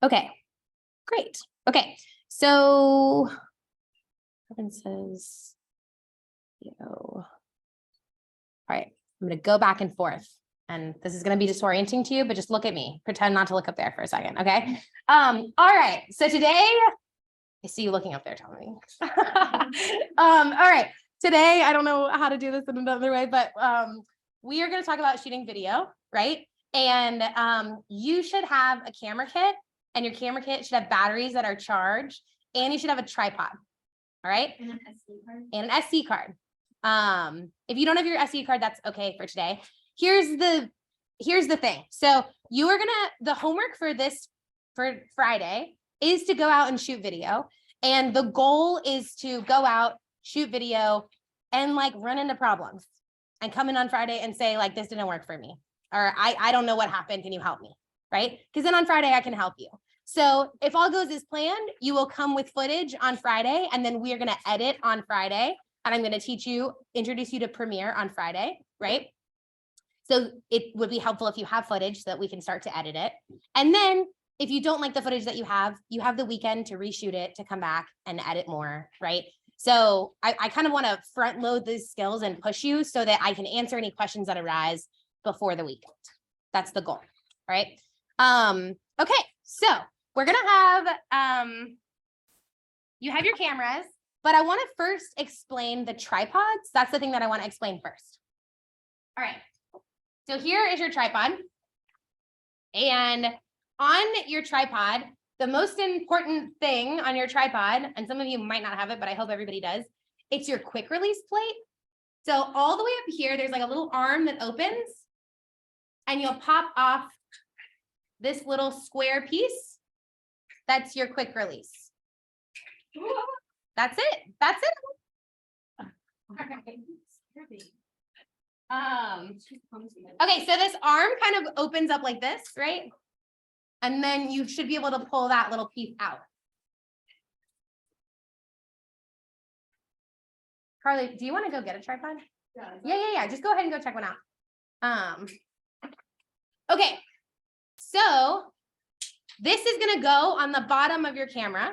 Okay, great. Okay, so Kevin says, all right, I'm going to go back and forth. And this is going to be disorienting to you, but just look at me. Pretend not to look up there for a second, okay? All right, so today, I see you looking up there, tell me. All right, today, I don't know how to do this in another way, but we are going to talk about shooting video, right? And you should have a camera kit, and your camera kit should have batteries that are charged, and you should have a tripod, all right? And an SD card. And an SD card. If you don't have your SD card, that's okay for today. Here's the thing. So you are the homework for Friday is to go out and shoot video. And the goal is to go out, shoot video, and like run into problems and come in on Friday and say like, this didn't work for me. Or I don't know what happened. Can you help me? Right? Because then on Friday I can help you. So if all goes as planned, you will come with footage on Friday, and then we are going to edit on Friday. And I'm going to introduce you to Premiere on Friday, right? So it would be helpful if you have footage so that we can start to edit it. And then if you don't like the footage that you have the weekend to reshoot it, to come back and edit more, right? So I kind of want to front load these skills and push you so that I can answer any questions that arise before the weekend. That's the goal, right? Okay, so we're going to have, you have your cameras, but I want to first explain the tripods. That's the thing that I want to explain first. All right. So here is your tripod. And on your tripod, the most important thing on your tripod, and some of you might not have it, but I hope everybody does, it's your quick release plate. So all the way up here, there's like a little arm that opens, and you'll pop off this little square piece. That's your quick release. That's it. That's it. Okay, so this arm kind of opens up like this, right? And then you should be able to pull that little piece out. Carly, do you want to go get a tripod? Yeah. Just go ahead and go check one out. Okay, so this is going to go on the bottom of your camera,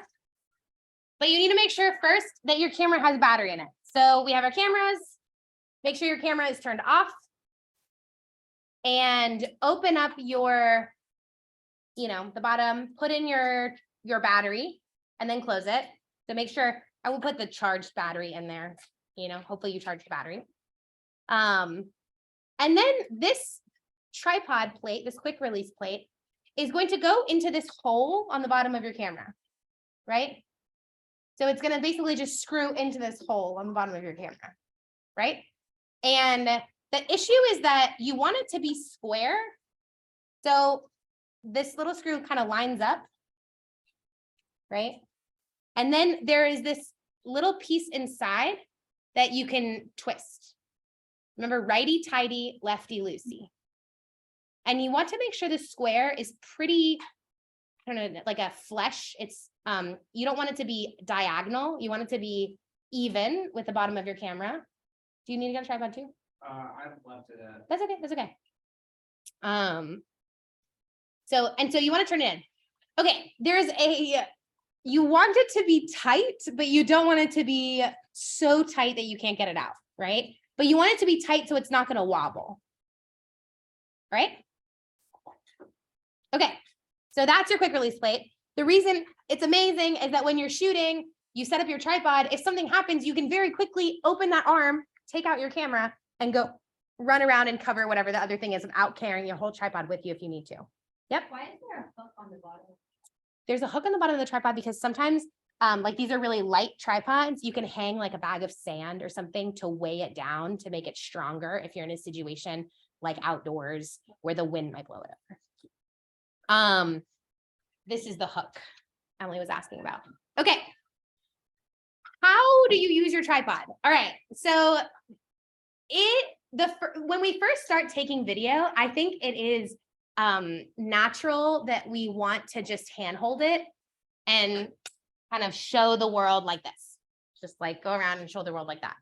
but you need to make sure first that your camera has battery in it. So we have our cameras. Make sure your camera is turned off, and open up your, the bottom, put in your battery, and then close it. So make sure, I will put the charged battery in there, hopefully you charge the battery. And then this tripod plate, this quick release plate, is going to go into this hole on the bottom of your camera, right? So it's going to basically just screw into this hole on the bottom of your camera, right? And the issue is that you want it to be square. So this little screw kind of lines up, right? And then there is this little piece inside that you can twist. Remember, righty-tighty, lefty-loosey. And you want to make sure the square is pretty, I don't know, like a flesh. It's, you don't want it to be diagonal. You want it to be even with the bottom of your camera. Do you need to get a tripod too? I'd love to. That's okay. That's okay. So you want to turn it in. Okay, you want it to be tight, but you don't want it to be so tight that you can't get it out, right? But you want it to be tight so it's not going to wobble, right? Okay, so that's your quick release plate. The reason it's amazing is that when you're shooting, you set up your tripod. If something happens, you can very quickly open that arm, take out your camera, and go run around and cover whatever the other thing is without carrying your whole tripod with you if you need to. Yep. Why is there a hook on the bottom? There's a hook on the bottom of the tripod because sometimes, like these are really light tripods, you can hang like a bag of sand or something to weigh it down to make it stronger if you're in a situation like outdoors where the wind might blow it over. This is the hook Emily was asking about. Okay. How do you use your tripod? All right. So when we first start taking video, I think it is natural that we want to just handhold it and kind of show the world like this, just like go around and show the world like that.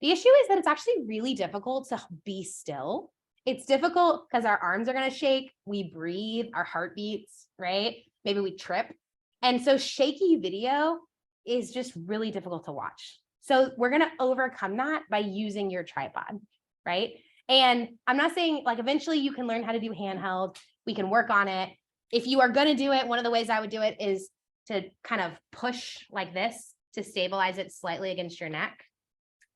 The issue is that it's actually really difficult to be still it's difficult because our arms are going to shake. We breathe, our heart beats, right? Maybe we trip. And so shaky video is just really difficult to watch. So we're going to overcome that by using your tripod, right? And I'm not saying like eventually you can learn how to do handheld. We can work on it. If you are going to do it, one of the ways I would do it is to kind of push like this to stabilize it slightly against your neck,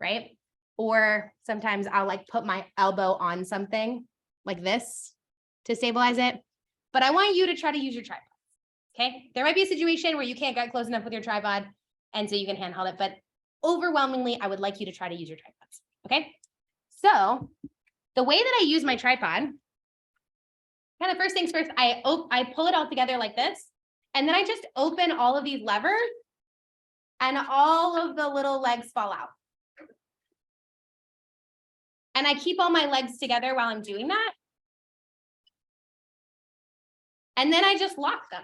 right? Or sometimes I'll like put my elbow on something like this to stabilize it. But I want you to try to use your tripod. Okay. There might be a situation where you can't get close enough with your tripod and so you can handhold it, but overwhelmingly, I would like you to try to use your tripods. Okay. So the way that I use my tripod, kind of first things first, I pull it all together like this, and then I just open all of these levers and all of the little legs fall out. And I keep all my legs together while I'm doing that. And then I just lock them.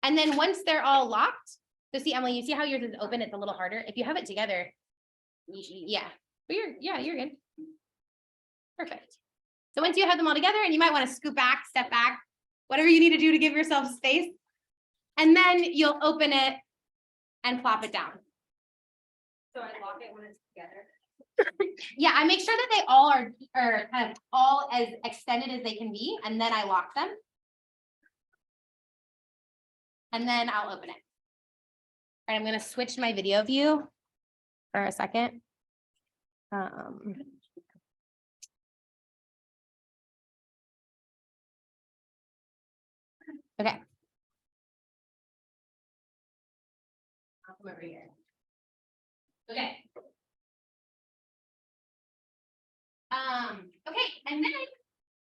And then once they're all locked, so see, Emily, you see how yours is open? It's a little harder. If you have it together, yeah, but you're good. Perfect. So once you have them all together, and you might want to scoot back, step back, whatever you need to do to give yourself space. And then you'll open it and plop it down. So I lock it when it's together. Yeah, I make sure that they all are kind of all as extended as they can be, and then I lock them. And then I'll open it. All right, I'm going to switch my video view for a second. Okay. I'll come over here. Okay. Okay, and then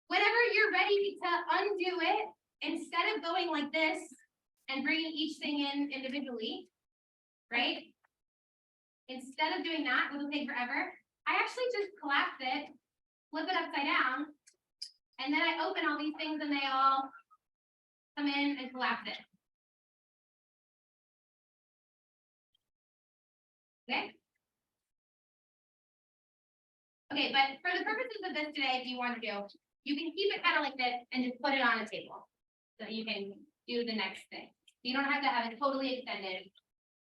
whenever you're ready to undo it, instead of going like this and bringing each thing in individually, right? Instead of doing that, which will take forever, I actually just collapse it, flip it upside down, and then I open all these things and they all come in and collapse it. Okay. Okay, but for the purposes of this today, if you want to do, you can keep it kind of like this and just put it on a table. So you can do the next thing. You don't have to have it totally extended,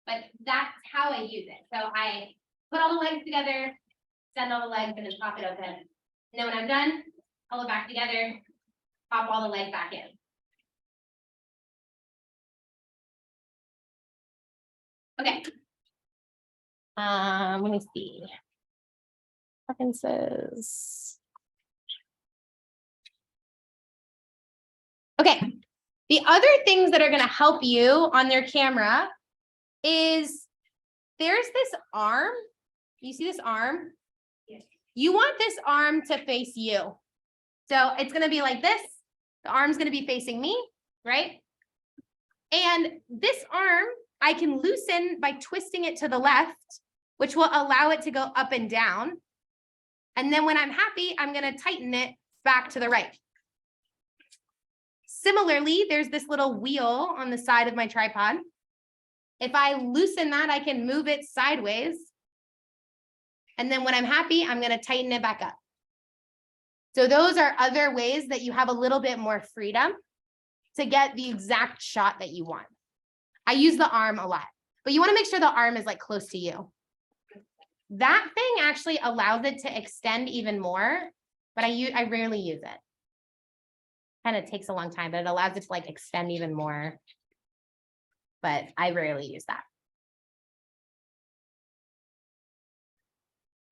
but that's how I use it. So I put all the legs together, send all the legs, and then pop it open. And then when I'm done, pull it back together, pop all the legs back in. Okay. Let me see. Preferences. Okay. The other things that are going to help you on your camera is there's this arm. You see this arm? Yes. You want this arm to face you. So it's going to be like this. The arm's going to be facing me, right? And this arm, I can loosen by twisting it to the left, which will allow it to go up and down. And then when I'm happy, I'm going to tighten it back to the right. Similarly, there's this little wheel on the side of my tripod. If I loosen that, I can move it sideways. And then when I'm happy, I'm going to tighten it back up. So those are other ways that you have a little bit more freedom to get the exact shot that you want. I use the arm a lot, but you want to make sure the arm is like close to you. That thing actually allows it to extend even more, but I rarely use it. Kind of takes a long time, but it allows it to like extend even more. But I rarely use that.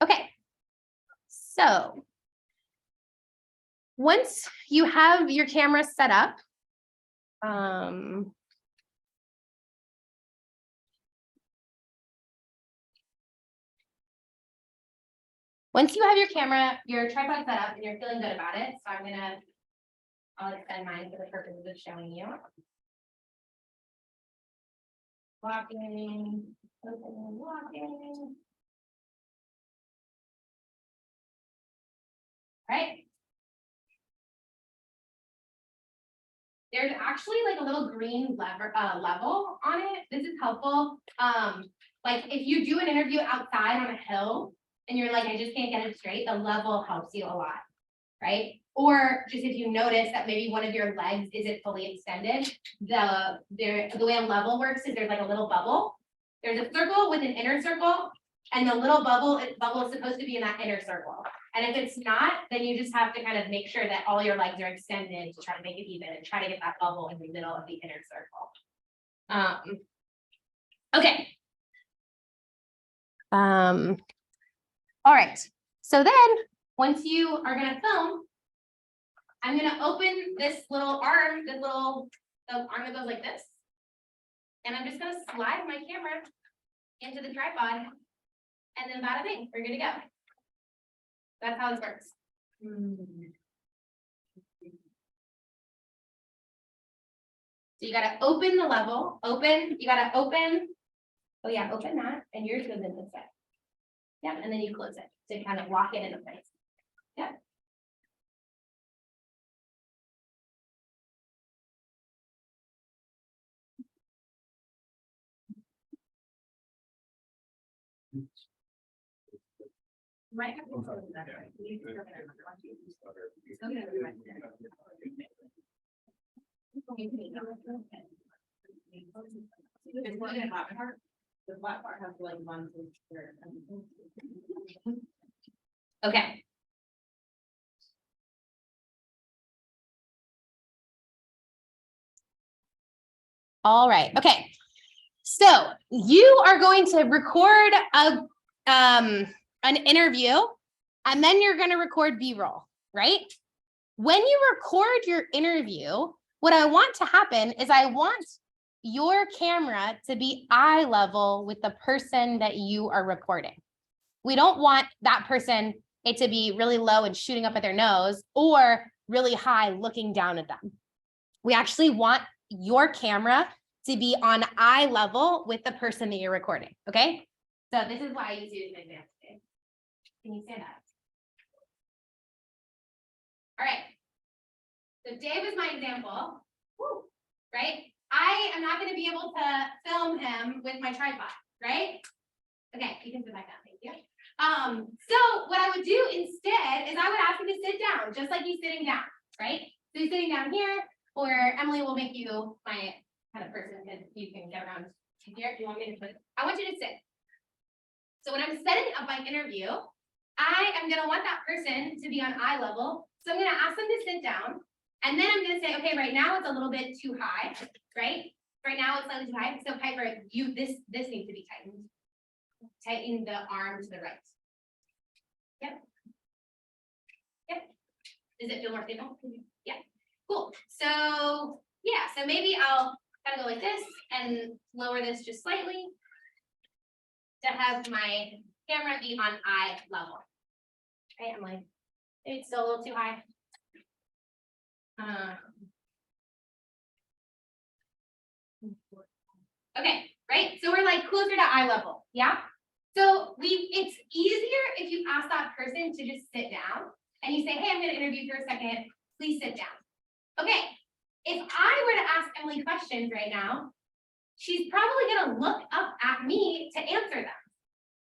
Okay. So once you have your camera set up, once you have your tripod set up and you're feeling good about it, so I'll extend mine for the purposes of showing you. Walking, opening, walking. Right. There's actually like a little green level on it. This is helpful. Like if you do an interview outside on a hill and you're like, I just can't get it straight, the level helps you a lot, right? Or just if you notice that maybe one of your legs isn't fully extended, the way a level works is there's like a little bubble. There's a circle with an inner circle, and the little bubble is supposed to be in that inner circle. And if it's not, then you just have to kind of make sure that all your legs are extended to try to make it even and try to get that bubble in the middle of the inner circle. Okay. All right. So then once you are going to film, I'm going to open this little arm, the arm that goes like this. And I'm just going to slide my camera into the tripod. And then bada bing, we're good to go. That's how this works. So you got to open the level, you got to open. Oh yeah, open that, and yours goes in this side. Yeah, and then you close it to kind of lock it into place. Yeah. Right. The flat part has like one. Okay. All right. Okay. So you are going to record an interview, and then you're going to record B-roll, right? When you record your interview, what I want to happen is I want your camera to be eye level with the person that you are recording. We don't want that person it to be really low and shooting up at their nose or really high looking down at them. We actually want your camera to be on eye level with the person that you're recording, okay? So this is why I use you as an example. Can you stand up? All right. So Dave is my example, right? I am not going to be able to film him with my tripod, right? Okay, you can sit back down, thank you. So what I would do instead is I would ask him to sit down, just like he's sitting down, right? So he's sitting down here, or Emily will make you my kind of person because you can get around here. Do you want me to put? I want you to sit. So when I'm setting up my interview, I am going to want that person to be on eye level. So I'm going to ask them to sit down. And then I'm going to say, okay, right now it's a little bit too high, right? Right now it's slightly too high. So Piper, this needs to be tightened. Tighten the arm to the right. Yep. Yep. Does it feel more stable? Yeah. Cool. So yeah, so maybe I'll kind of go like this and lower this just slightly to have my camera be on eye level. Okay, I'm like, maybe it's still a little too high. Okay, right? So we're like closer to eye level, yeah? So it's easier if you ask that person to just sit down and you say, hey, I'm gonna interview for a second, please sit down. Okay, if I were to ask Emily questions right now, she's probably gonna look up at me to answer them,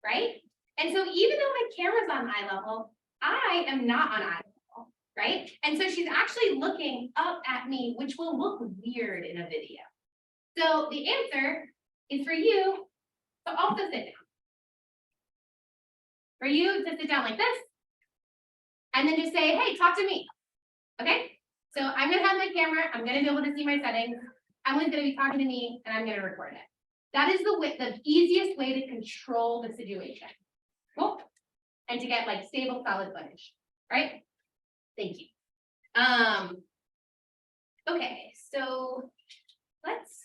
right? And so even though my camera's on eye level, I am not on eye level, right? And so she's actually looking up at me, which will look weird in a video. So the answer is for you to also sit down. For you to sit down like this, and then just say, hey, talk to me, okay? So I'm gonna have my camera, I'm gonna be able to see my settings, Emily's gonna be talking to me, and I'm gonna record it. That is the easiest way to control the situation. Cool. And to get like stable, solid footage, right? Thank you. Okay, so let's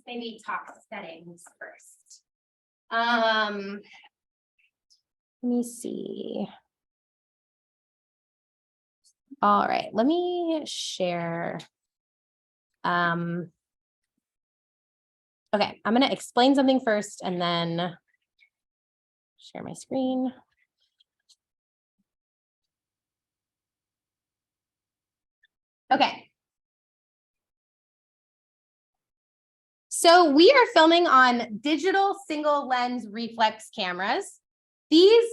maybe talk settings first. Let me see. All right, let me share. Okay, I'm going to explain something first and then share my screen. Okay. So we are filming on digital single lens reflex cameras. These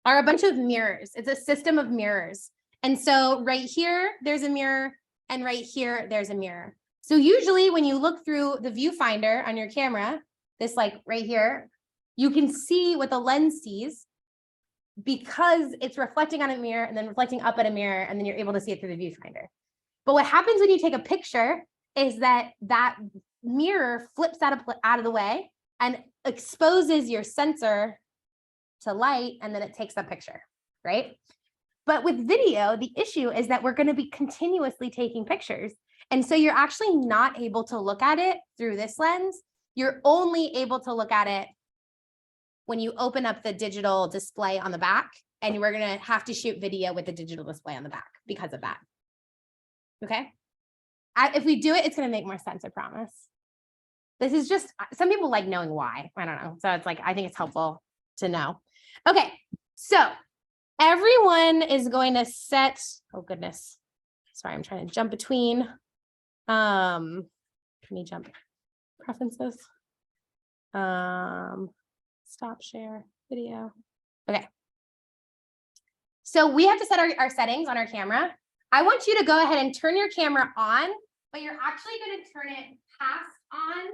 are a bunch of mirrors. It's a system of mirrors. And so right here, there's a mirror, and right here, there's a mirror. So usually when you look through the viewfinder on your camera, this like right here, you can see what the lens sees because it's reflecting on a mirror and then reflecting up at a mirror, and then you're able to see it through the viewfinder. But what happens when you take a picture is that that mirror flips out of the way and exposes your sensor to light, and then it takes the picture, right? But with video, the issue is that we're going to be continuously taking pictures. And so you're actually not able to look at it through this lens. You're only able to look at it when you open up the digital display on the back, and we're going to have to shoot video with the digital display on the back because of that. Okay. If we do it, it's going to make more sense, I promise. This is just, some people like knowing why. I don't know. So it's like, I think it's helpful to know. Okay. So everyone is going to set, oh goodness. Sorry, I'm trying to jump between. Can you jump preferences? Stop share video. Okay. So we have to set our settings on our camera. I want you to go ahead and turn your camera on, but you're actually going to turn it past on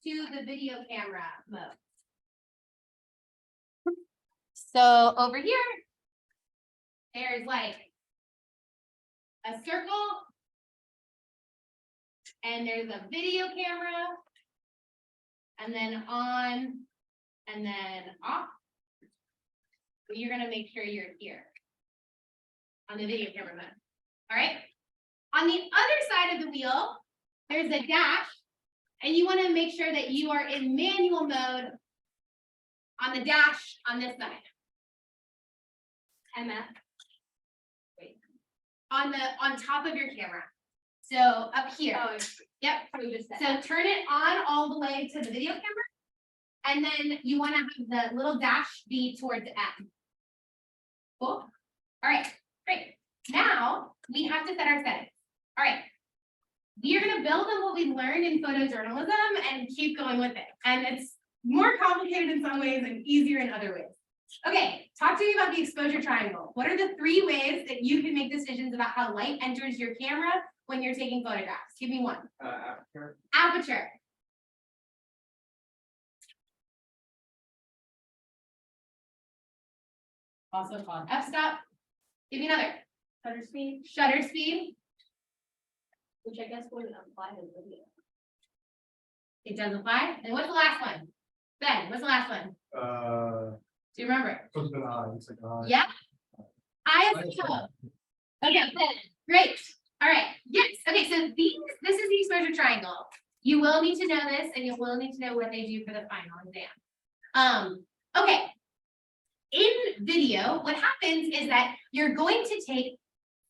to the video camera mode. So over here, there's like a circle, and there's a video camera, and then on, and then off. You're going to make sure you're here on the video camera mode. All right. On the other side of the wheel, there's a dash, and you want to make sure that you are in manual mode on the dash on this side. MF. Wait. On top of your camera. So up here. Oh, yep. So turn it on all the way to the video camera, and then you want to have the little dash be towards M. Cool. All right. Great. Now we have to set our settings. All right. We are going to build on what we learned in photojournalism and keep going with it. And it's more complicated in some ways and easier in other ways. Okay, talk to me about the exposure triangle. What are the 3 ways that you can make decisions about how light enters your camera when you're taking photographs? Give me one. Aperture. Aperture. Also fun. F-stop. Give me another. Shutter speed, Shutter speed. which I guess wouldn't apply to video. It does apply. And what's the last one? Ben, what's the last one? Do you remember? So it's an eye, it's like an eye. Yeah. ISO. Okay, great. All right. Yes. Okay, so this is the exposure triangle. You will need to know this, and you will need to know what they do for the final exam. Okay. In video, what happens is that you're going to take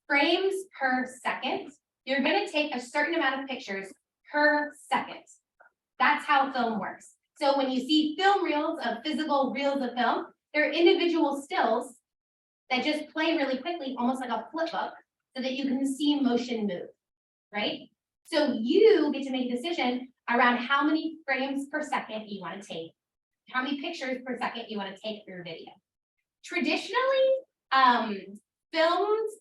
frames per second. You're going to take a certain amount of pictures per second. That's how film works. So when you see film reels of physical reels of film, they're individual stills that just play really quickly, almost like a flip book, so that you can see motion move, right? So you get to make a decision around how many frames per second you want to take, how many pictures per second you want to take for your video. Traditionally, films,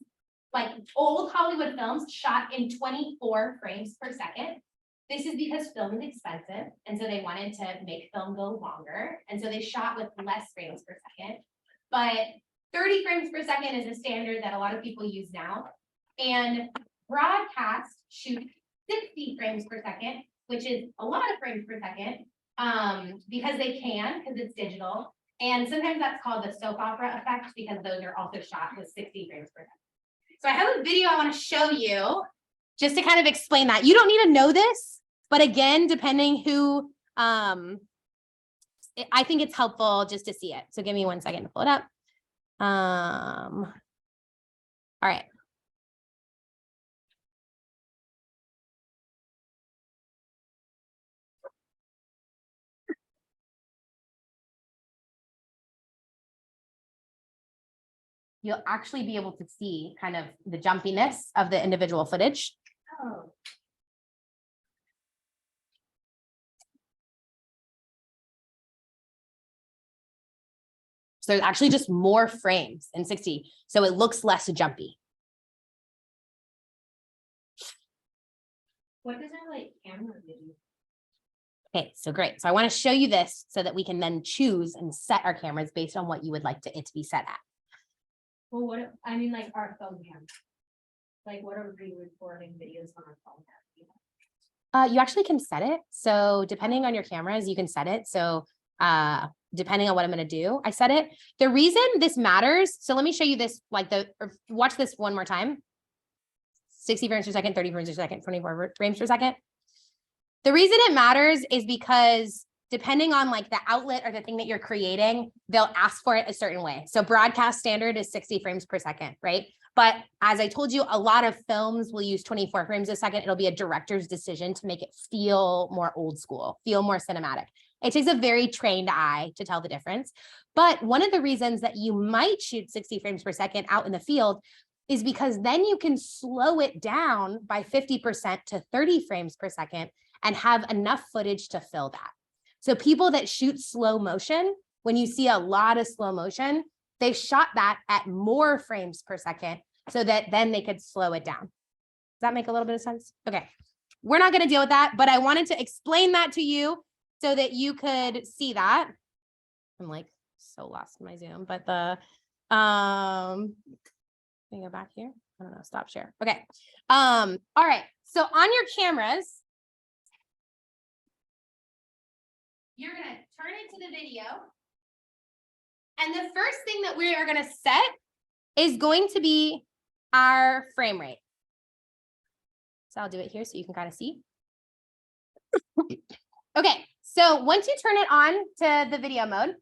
like old Hollywood films, shot in 24 frames per second. This is because film is expensive, and so they wanted to make film go longer, and so they shot with less frames per second. But 30 frames per second is a standard that a lot of people use now. And broadcast shoots 60 frames per second, which is a lot of frames per second, because they can, because it's digital. And sometimes that's called the soap opera effect, because those are also shot with 60 frames per second. So I have a video I want to show you just to kind of explain that. You don't need to know this, but again, depending who, I think it's helpful just to see it. So give me 1 second to pull it up. All right. You'll actually be able to see kind of the jumpiness of the individual footage. Oh. So there's actually just more frames in 60. So it looks less jumpy. What does our like camera do? Okay, so great. So I want to show you this so that we can then choose and set our cameras based on what you would like it to be set at. Well, what, I mean, like our phone camera. Like what are we recording videos on our phone? You actually can set it. So depending on your cameras, you can set it. So depending on what I'm going to do, I set it. The reason this matters. So let me show you this, like watch this one more time. 60 frames per second, 30 frames per second, 24 frames per second. The reason it matters is because depending on like the outlet or the thing that you're creating, they'll ask for it a certain way. So broadcast standard is 60 frames per second, right? But as I told you, a lot of films will use 24 frames a second. It'll be a director's decision to make it feel more old school, feel more cinematic. It takes a very trained eye to tell the difference. But one of the reasons that you might shoot 60 frames per second out in the field is because then you can slow it down by 50% to 30 frames per second and have enough footage to fill that. So people that shoot slow motion, when you see a lot of slow motion, they shot that at more frames per second so that then they could slow it down. Does that make a little bit of sense? Okay, we're not going to deal with that, but I wanted to explain that to you so that you could see that. I'm like so lost in my Zoom, but let me go back here. I don't know, stop share. Okay. All right. So on your cameras, you're going to turn it to the video. And the first thing that we are going to set is going to be our frame rate. So I'll do it here so you can kind of see. Okay, so once you turn it on to the video mode,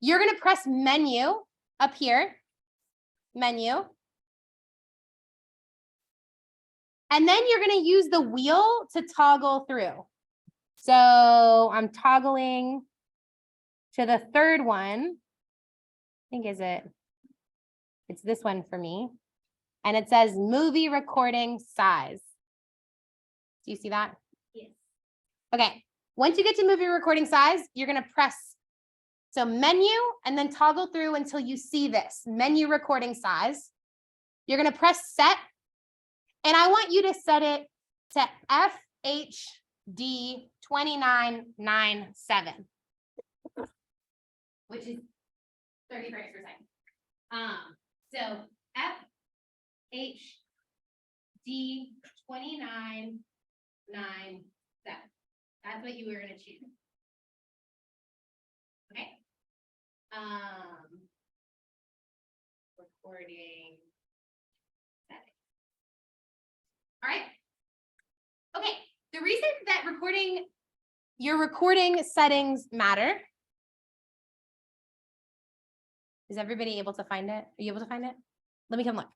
you're going to press menu up here, menu. And then you're going to use the wheel to toggle through. So I'm toggling to the third one. I think it's this one for me. And it says movie recording size. Do you see that? Yes. Okay. Once you get to movie recording size, you're going to press so menu and then toggle through until you see this menu recording size. You're going to press set. And I want you to set it to FHD 2997, which is 30 frames per second. So FHD 2997. That's what you were going to choose. Okay. Recording settings. All right. Okay. The reason that your recording settings matter. Is everybody able to find it? Are you able to find it? Let me come look.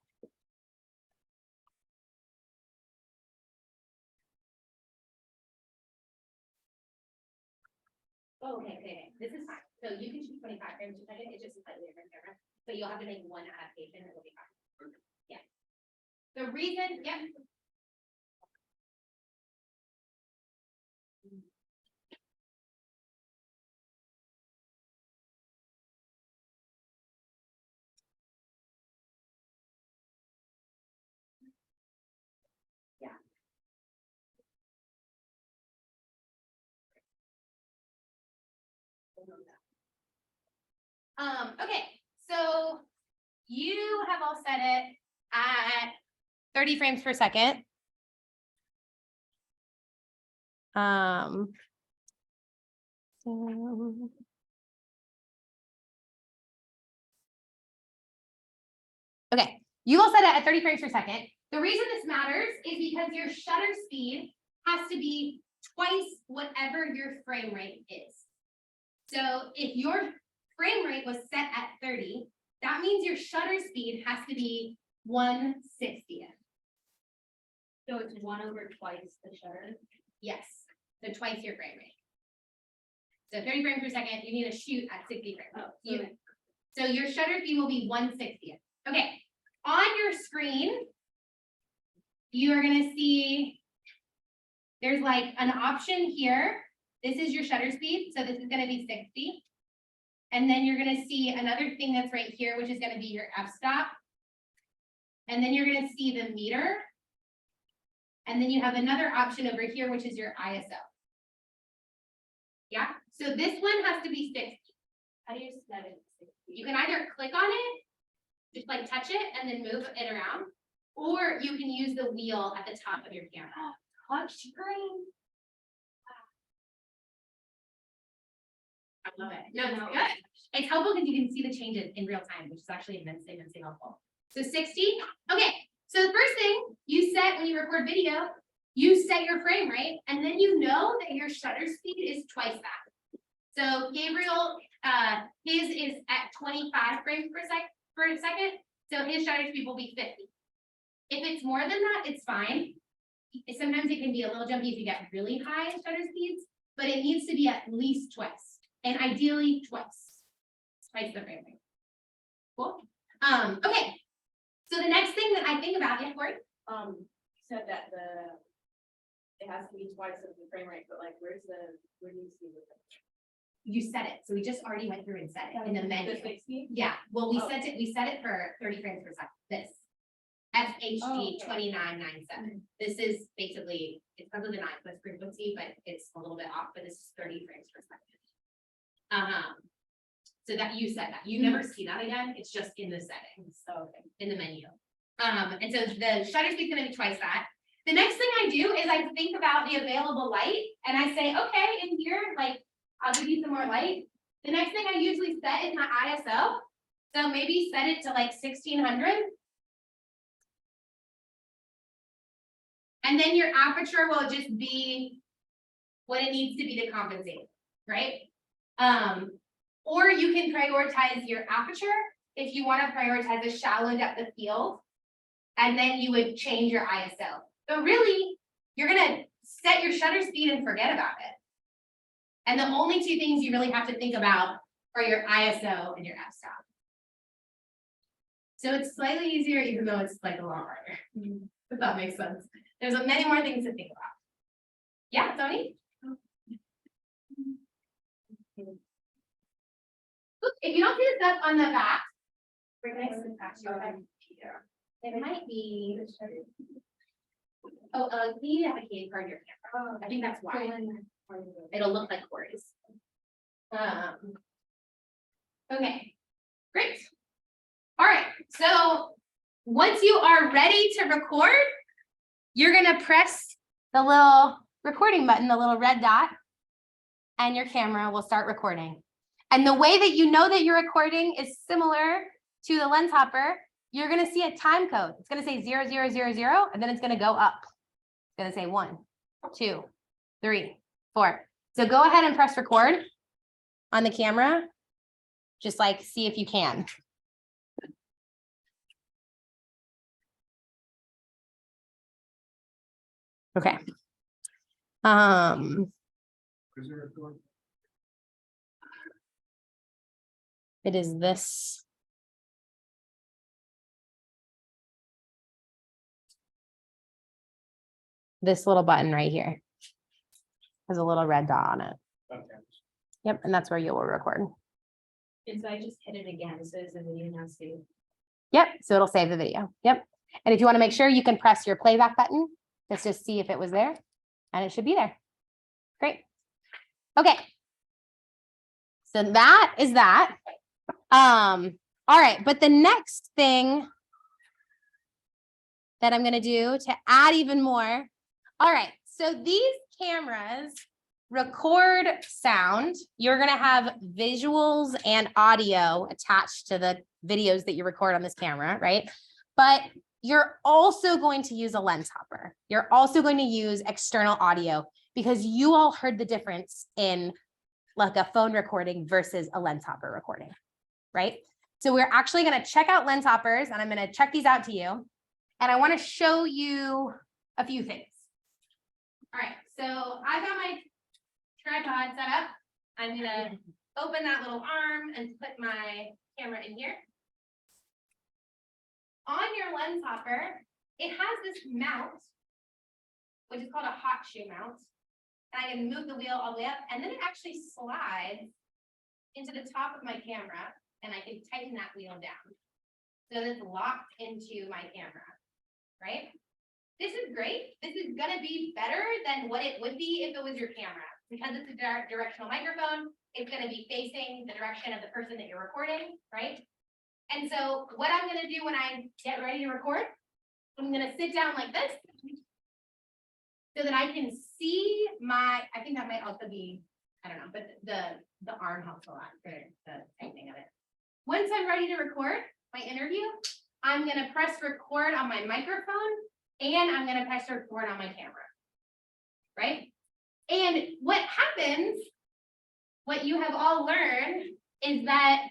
Oh, okay. This is fine. So you can shoot 25 frames per second. It's just a slightly different camera. But you'll have to make one adaptation. It'll be fine. Yeah. The reason, yeah. Okay, so you have all set it at 30 frames per second. Okay, you all set it at 30 frames per second. The reason this matters is because your shutter speed has to be twice whatever your frame rate is. So if your frame rate was set at 30, that means your shutter speed has to be 1/60th. So it's 1/2 the shutter. Yes, so twice your frame rate. So 30 frames per second, you need to shoot at 60 frames. So your shutter speed will be 1/60th. Okay, on your screen, you are going to see there's like an option here. This is your shutter speed. So this is going to be 60. And then you're gonna see another thing that's right here, which is gonna be your f-stop. And then you're gonna see the meter. And then you have another option over here, which is your ISO. Yeah, so this one has to be 60. How do you set it? You can either click on it, just like touch it and then move it around, or you can use the wheel at the top of your camera. Touch screen. I love it. No, it's good. It's helpful because you can see the changes in real time, which is actually immensely helpful. So 60. Okay. So the first thing you set when you record video, you set your frame rate, and then you know that your shutter speed is twice that. So Gabriel, his is at 25 frames per second. So his shutter speed will be 50. If it's more than that, it's fine. Sometimes it can be a little jumpy if you get really high shutter speeds, but it needs to be at least twice, and ideally twice the frame rate. Cool. Okay. So the next thing that I think about, yeah, Corey? Said that it has to be twice of the frame rate, but like, where do you see the? You set it. So we just already went through and set it in the menu. The 60? Yeah, well, we Oh. set it for 30 frames per second. This FHD Oh, okay. 2997. This is basically, it's because of the 9 frequency, but it's a little bit off, but this is 30 frames per second. So that you set that, you never see that again, it's just in the settings, so in the menu. And so the shutter speed's gonna be twice that. The next thing I do is I think about the available light, and I say, okay, in here, like, I'll give you some more light. The next thing I usually set is my ISO. So maybe set it to like 1600. And then your aperture will just be what it needs to be to compensate, right? Or you can prioritize your aperture if you want to prioritize a shallow depth of field, and then you would change your ISO. But really, you're gonna set your shutter speed and forget about it. And the only two things you really have to think about are your ISO and your f-stop. So it's slightly easier, even though it's like a lot harder. If that makes sense. There's many more things to think about. Yeah, Tony? Look, if you don't see the stuff on the back, we're nice and fast. It might be. Oh, you need to have a key card in your camera. I think that's why. It'll look like Corey's. Okay, great. All right, so once you are ready to record, you're gonna press the little recording button, the little red dot, and your camera will start recording. And the way that you know that you're recording is similar to the lens hopper. You're gonna see a time code. It's gonna say 0000, and then it's gonna go up. It's gonna say 1, 2, 3, 4. So go ahead and press record on the camera. Just like see if you can. Okay. Is there a door? It is this. This little button right here. Has a little red dot on it. Okay. Yep, and that's where you will record. And so I just hit it again, so is the video now saved? Yep, so it'll save the video. Yep. And if you want to make sure, you can press your playback button. Let's just see if it was there. And it should be there. Great. Okay. So that is that. All right, but the next thing that I'm going to do to add even more. All right, so these cameras record sound. You're going to have visuals and audio attached to the videos that you record on this camera, right? But you're also going to use a lens hopper. You're also going to use external audio because you all heard the difference in like a phone recording versus a lens hopper recording, right? So we're actually going to check out lens hoppers, and I'm going to check these out to you. And I want to show you a few things. All right, so I got my tripod set up. I'm going to open that little arm and put my camera in here. On your lens hopper, it has this mount, which is called a hot shoe mount. And I can move the wheel all the way up, and then it actually slides into the top of my camera and I can tighten that wheel down. So that it's locked into my camera, right? This is great. This is gonna be better than what it would be if it was your camera. Because it's a directional microphone, it's gonna be facing the direction of the person that you're recording, right? And so what I'm gonna do when I get ready to record, I'm gonna sit down like this. So that I can see I think that might also be, I don't know, but the arm helps a lot for the tightening of it. Once I'm ready to record my interview, I'm gonna press record on my microphone and I'm gonna press record on my camera, right? And what happens, what you have all learned is that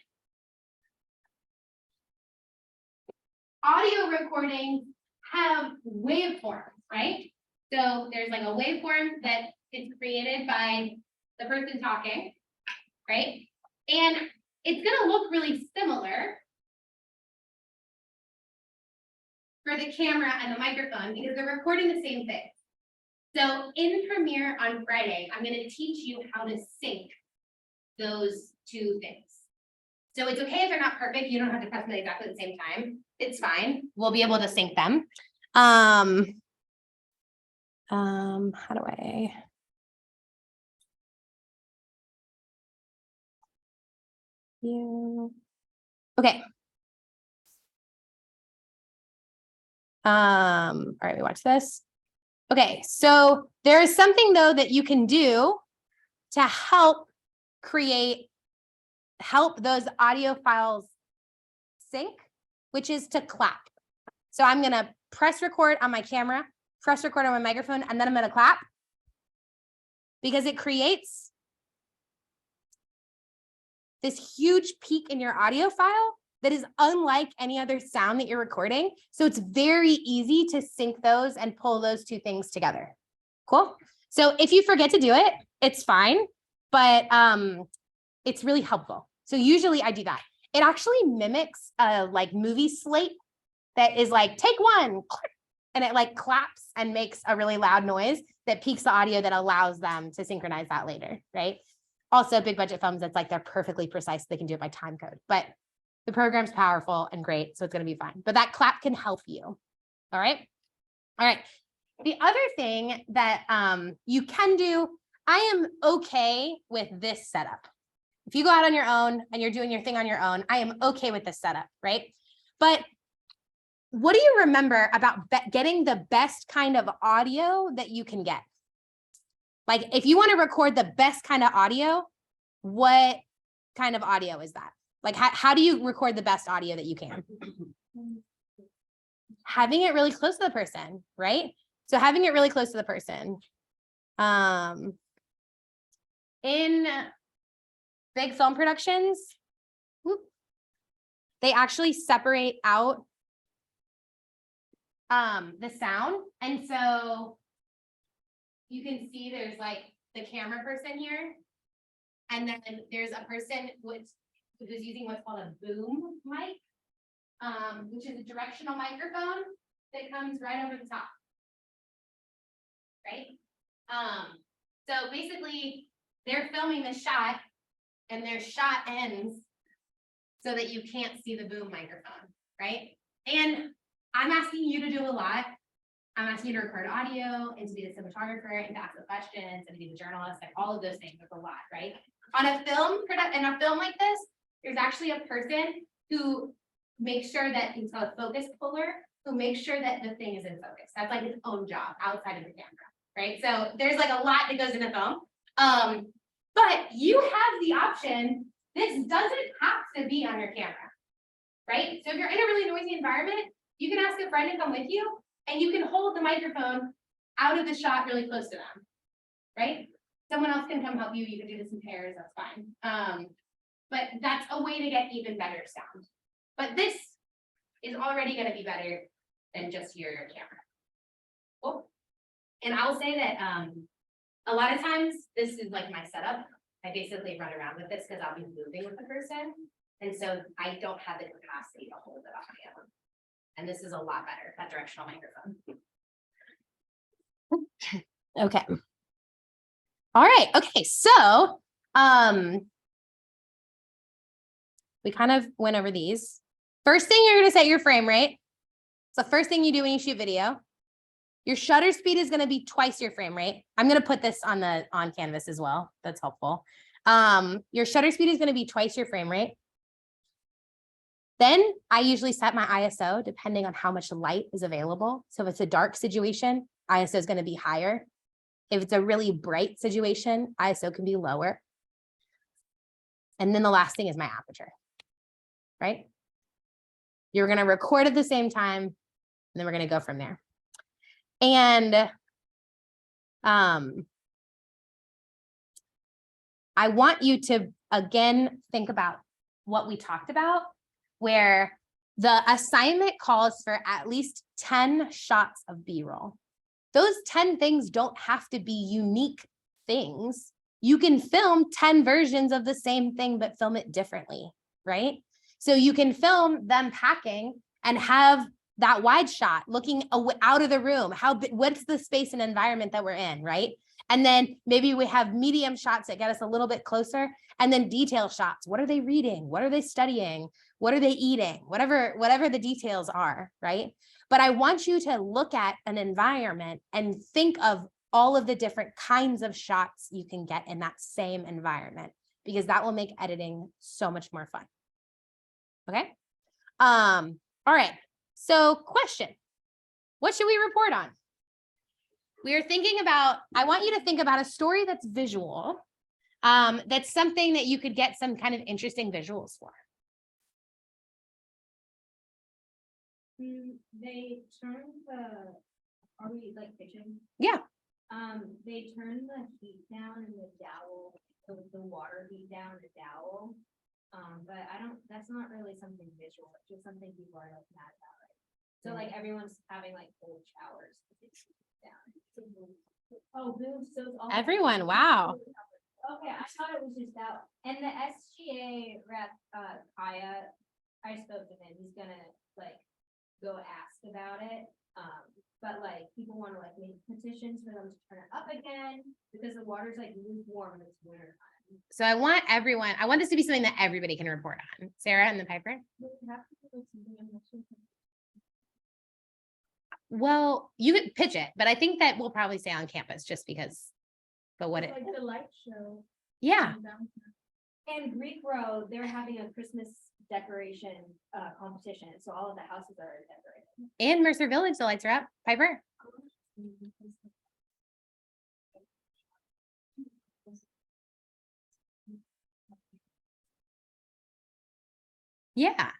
audio recordings have waveforms, right? So there's like a waveform that is created by the person talking, right? And it's gonna look really similar for the camera and the microphone because they're recording the same thing. So in Premiere on Friday, I'm gonna teach you how to sync those two things. So it's okay if they're not perfect. You don't have to press them exactly at the same time. It's fine. We'll be able to sync them. How do I? Yeah. Okay. All right, we watch this. Okay, so there is something though that you can do to help those audio files sync, which is to clap. So I'm gonna press record on my camera, press record on my microphone, and then I'm gonna clap because it creates this huge peak in your audio file that is unlike any other sound that you're recording. So it's very easy to sync those and pull those two things together. Cool. So if you forget to do it, it's fine, but it's really helpful. So usually I do that. It actually mimics a like movie slate that is like, take one, and it like claps and makes a really loud noise that peaks the audio that allows them to synchronize that later, right? Also big budget films, that's like they're perfectly precise. They can do it by time code, but the program's powerful and great, so it's gonna be fine. But that clap can help you, all right? All right, the other thing that you can do, I am okay with this setup. If you go out on your own and you're doing your thing on your own, I am okay with this setup, right? But what do you remember about getting the best kind of audio that you can get? Like if you want to record the best kind of audio, what kind of audio is that? Like how do you record the best audio that you can? Having it really close to the person, right? So having it really close to the person. In big film productions, they actually separate out the sound. And so you can see there's like the camera person here. And then there's a person who's using what's called a boom mic, which is a directional microphone that comes right over the top. Right? So basically they're filming the shot and their shot ends so that you can't see the boom microphone, right? And I'm asking you to do a lot. I'm asking you to record audio and to be the cinematographer and to ask the questions and to be the journalist, like all of those things. There's a lot, right? On a film in a film like this, there's actually a person who makes sure that it's called a focus puller, who makes sure that the thing is in focus. That's like his own job outside of the camera, right? So there's like a lot that goes into film. But you have the option. This doesn't have to be on your camera, right? So if you're in a really noisy environment, you can ask a friend to come with you and you can hold the microphone out of the shot really close to them, right? Someone else can come help you. You can do this in pairs, that's fine. But that's a way to get even better sound. But this is already going to be better than just your camera. Cool. And I'll say that a lot of times this is like my setup. I basically run around with this because I'll be moving with the person. And so I don't have the capacity to hold it on my own. And this is a lot better, that directional microphone. Okay. All right. Okay. So We kind of went over these. First thing, you're gonna set your frame rate. It's the first thing you do when you shoot video. Your shutter speed is gonna be twice your frame rate. I'm gonna put this on canvas as well. That's helpful. Your shutter speed is gonna be twice your frame rate. Then I usually set my ISO depending on how much light is available. So if it's a dark situation, ISO is gonna be higher. If it's a really bright situation, ISO can be lower. And then the last thing is my aperture, right? You're gonna record at the same time, and then we're gonna go from there. And I want you to, again, think about what we talked about, where the assignment calls for at least 10 shots of B-roll. Those 10 things don't have to be unique things. You can film 10 versions of the same thing, but film it differently, right? So you can film them packing and have that wide shot looking out of the room. What's the space and environment that we're in, right? And then maybe we have medium shots that get us a little bit closer, and then detail shots. What are they reading? What are they studying? What are they eating? Whatever the details are, right? But I want you to look at an environment and think of all of the different kinds of shots you can get in that same environment, because that will make editing so much more fun. Okay. All right. So question, what should we report on? We are thinking about, I want you to think about a story that's visual. That's something that you could get some kind of interesting visuals for. They turned are we like pitching? Yeah. They turned the heat down in the dowel, the water heat down the dowel. But that's not really something visual, it's just something people are like mad about, right? So like everyone's having like cold showers. Oh, boom, so it's all. Everyone, wow. Okay, I thought it was just that. And the SGA rep, Kaya, I spoke to him, he's gonna like go ask about it. But like people want to like make petitions for them to turn it up again because the water's like lukewarm and it's winter time. So I want this to be something that everybody can report on. Sarah and the Piper. Well, you could pitch it, but I think that we'll probably stay on campus just because. But what it? Like the light show. Yeah. And Greek Row, they're having a Christmas decoration competition, so all of the houses are decorated. And Mercer Village, the lights are up. Piper. Yeah.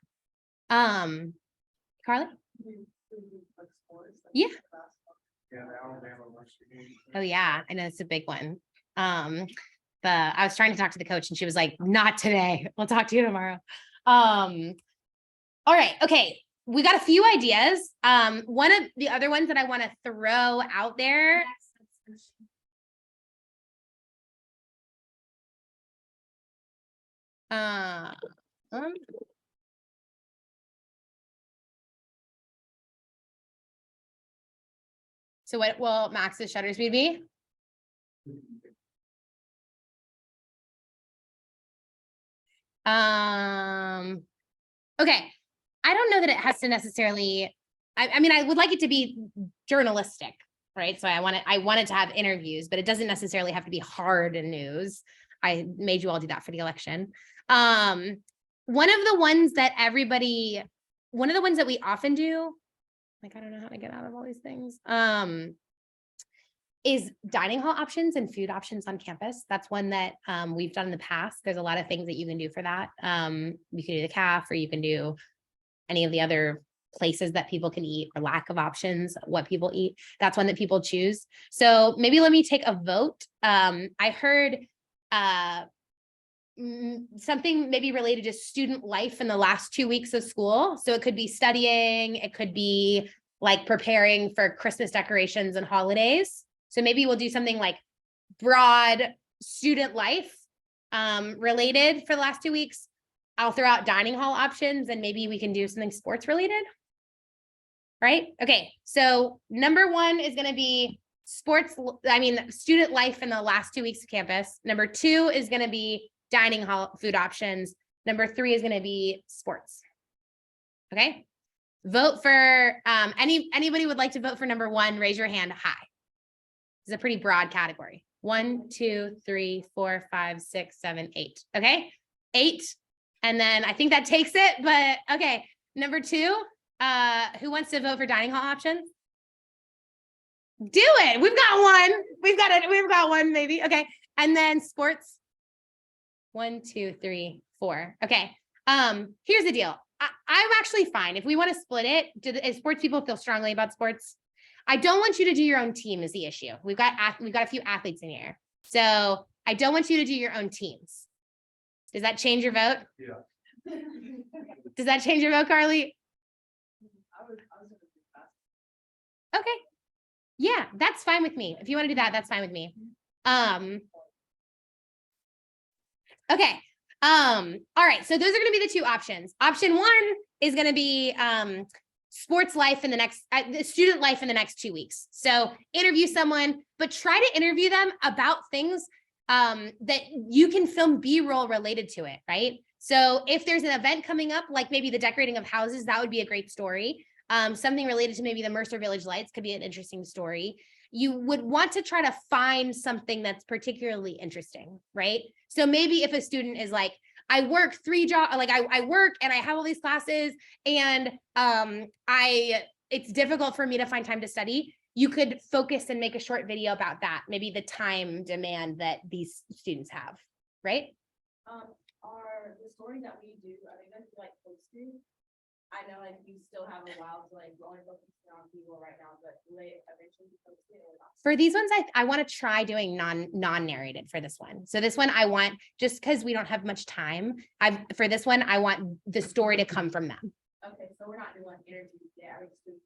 Carly. Yeah. Yeah, the Alabama Western game. Oh yeah, I know it's a big one. I was trying to talk to the coach and she was like, not today. We'll talk to you tomorrow. All right. Okay. We got a few ideas. One of the other ones that I want to throw out there. So what will Max's shutter speed be? Okay. I don't know that it has to necessarily, I mean, I would like it to be journalistic, right? So I wanted to have interviews, but it doesn't necessarily have to be hard news. I made you all do that for the election. One of the ones that we often do, like, I don't know how to get out of all these things, is dining hall options and food options on campus. That's one that we've done in the past. There's a lot of things that you can do for that. You can do the CAF, or you can do any of the other places that people can eat, or lack of options, what people eat. That's one that people choose. So maybe let me take a vote. I heard something maybe related to student life in the last 2 weeks of school. So it could be studying, it could be like preparing for Christmas decorations and holidays. So maybe we'll do something like broad student life related for the last 2 weeks. I'll throw out dining hall options, and maybe we can do something sports related. Right? Okay. So number 1 is going to be student life in the last 2 weeks of campus. Number 2 is going to be dining hall food options. Number 3 is going to be sports. Okay. Vote for anybody would like to vote for number 1, raise your hand high. It's a pretty broad category. 1, 2, 3, 4, 5, 6, 7, 8. Okay. 8. And then I think that takes it, but okay. Number 2, who wants to vote for dining hall options? Do it. We've got one. We've got one maybe. Okay. And then sports. 1, 2, 3, 4. Okay. Here's the deal. I'm actually fine. If we want to split it, do sports people feel strongly about sports? I don't want you to do your own team is the issue. We've got a few athletes in here. So I don't want you to do your own teams. Does that change your vote? Yeah. Does that change your vote, Carly? Okay. Yeah, that's fine with me. If you want to do that, that's fine with me. Okay. All right. So those are going to be the 2 options. Option 1 is going to be sports life in the next, the student life in the next 2 weeks. So interview someone, but try to interview them about things that you can film B-roll related to it, right? So if there's an event coming up, like maybe the decorating of houses, that would be a great story. Something related to maybe the Mercer Village Lights could be an interesting story. You would want to try to find something that's particularly interesting, right? So maybe if a student is like, I work 3 jobs, like I work and I have all these classes and it's difficult for me to find time to study. You could focus and make a short video about that. Maybe the time demand that these students have, right? Are the stories that we do, are they going to be like posted? I know like you still have a while to like, we're only focusing on people right now, but will they eventually be posted or not? For these ones, I want to try doing non-narrated for this one. So this one I want, just because we don't have much time, for this one, I want the story to come from them. Okay, so we're not doing interviews there. We're just doing.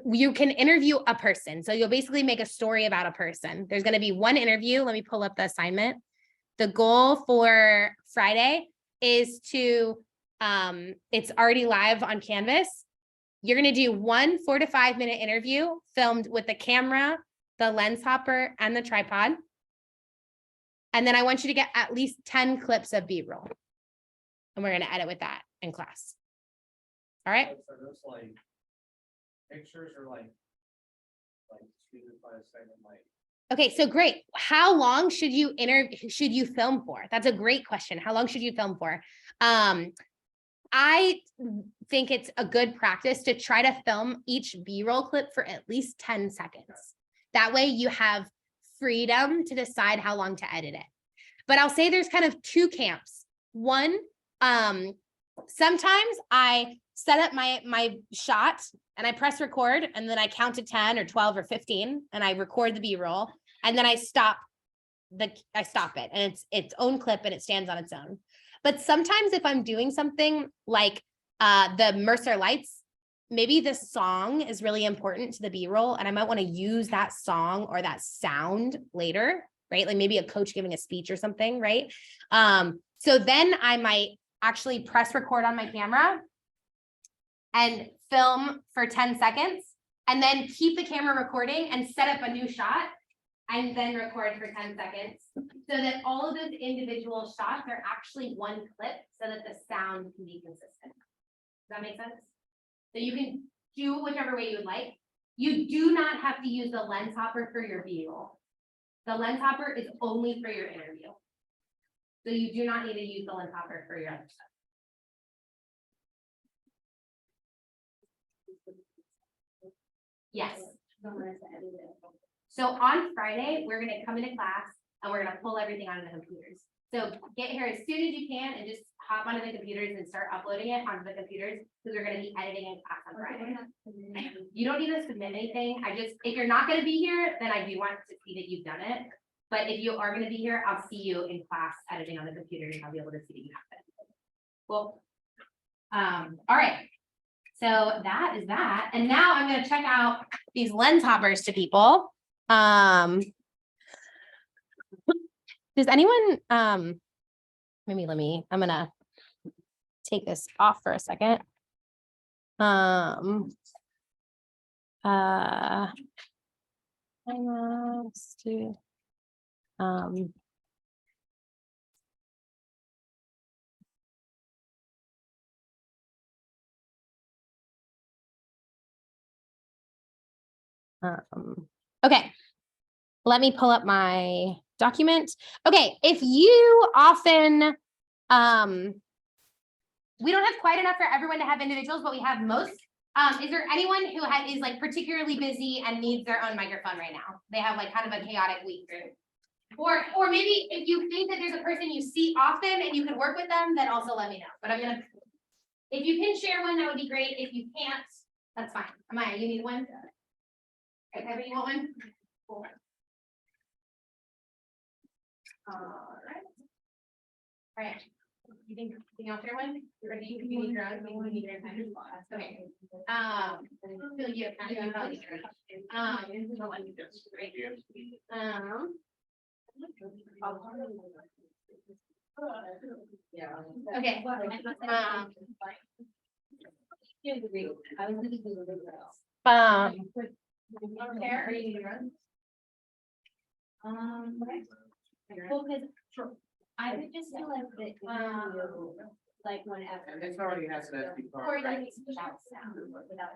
You can interview a person. So you'll basically make a story about a person. There's going to be 1 interview. Let me pull up the assignment. The goal for Friday is to, it's already live on Canvas. You're going to do 1 4 to 5 minute interview filmed with the camera, the lens hopper, and the tripod. And then I want you to get at least 10 clips of B-roll. And we're going to edit with that in class. All right. So those like pictures or like students by a segment, like. Okay, so great. How long should you film for? That's a great question. How long should you film for? I think it's a good practice to try to film each B-roll clip for at least 10 seconds. That way you have freedom to decide how long to edit it. But I'll say there's kind of 2 camps. One, sometimes I set up my shot and I press record and then I count to 10 or 12 or 15 and I record the B-roll and then I stop it and it's its own clip and it stands on its own. But sometimes if I'm doing something like the Mercer Lights, maybe this song is really important to the B-roll and I might want to use that song or that sound later, right? Like maybe a coach giving a speech or something, right? So then I might actually press record on my camera and film for 10 seconds and then keep the camera recording and set up a new shot and then record for 10 seconds so that all of those individual shots are actually 1 clip so that the sound can be consistent. Does that make sense? So you can do whichever way you would like. You do not have to use the lens hopper for your B-roll. The lens hopper is only for your interview. So you do not need to use the lens hopper for your other stuff. Yes. So on Friday, we're going to come into class and we're going to pull everything onto the computers. So get here as soon as you can and just hop onto the computers and start uploading it onto the computers because we're going to be editing in class on Friday. You don't need to submit anything. If you're not going to be here, then I do want to see that you've done it. But if you are going to be here, I'll see you in class editing on the computers and I'll be able to see that you have it. Well, all right. So that is that. And now I'm going to check out these lens hoppers to people. Does anyone, maybe I'm going to take this off for a second. Let's do, Okay. Let me pull up my document. Okay, if you often, we don't have quite enough for everyone to have individuals, but we have most. Is there anyone who is like particularly busy and needs their own microphone right now? They have like kind of a chaotic week. Or maybe if you think that there's a person you see often and you could work with them, then also let me know. But I'm gonna, if you can share one, that would be great. If you can't, that's fine. Amaya, you need one? Okay, Kevin, you want one? Cool. All right. You think I'll share one? You ready? You need your own, you need your own time. Okay. Feel you have time, you probably need your own. Okay. Well, because I would just feel like that, like whenever. This already has an SD card. Or like without sound, without.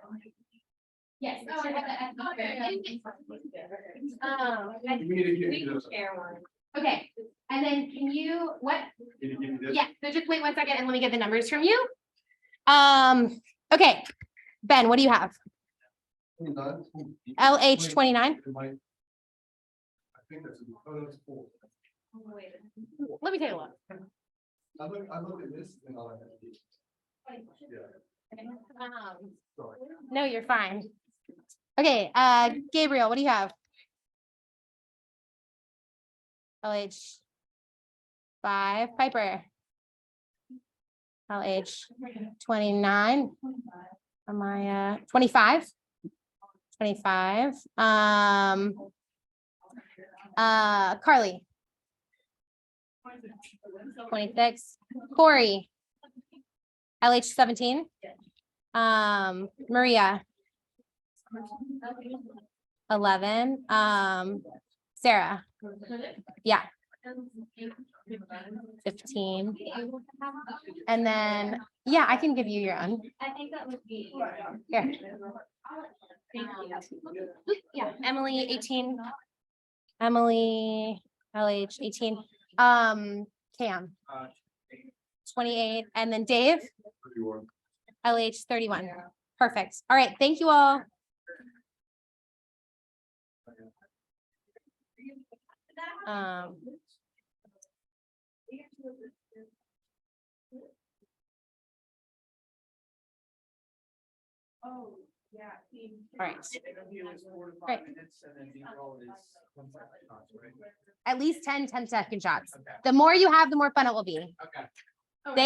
Yes. Oh, I have that. Okay. You need to give We me can those. share one. Okay, and then can you, what? Can you give me this? Yeah, so just wait 1 second and let me get the numbers from you. Okay, Ben, what do you have? LH 29? I think that's, that's four. Wait. Let me take a look. I look at this and all I have to do. Yeah, sorry. No, you're fine. Okay, Gabriel, what do you have? LH 5, Piper. LH 29. Amaya 25. 25. Carly. 26. Corey. LH 17. Maria. 11. Sarah. Yeah. 15. And then, yeah, I can give you your own. I think that would be. Here. Thank you. Yeah, Emily 18. Emily LH 18. Cam 28. And then Dave 31. LH 31. Perfect. All right. Thank you all. Oh, yeah. All right. Interview is 4 to 5 Great. minutes and then the roll is 1 second, right? At least 10 10-second shots. Okay. The more you have, the more fun it will be. Okay.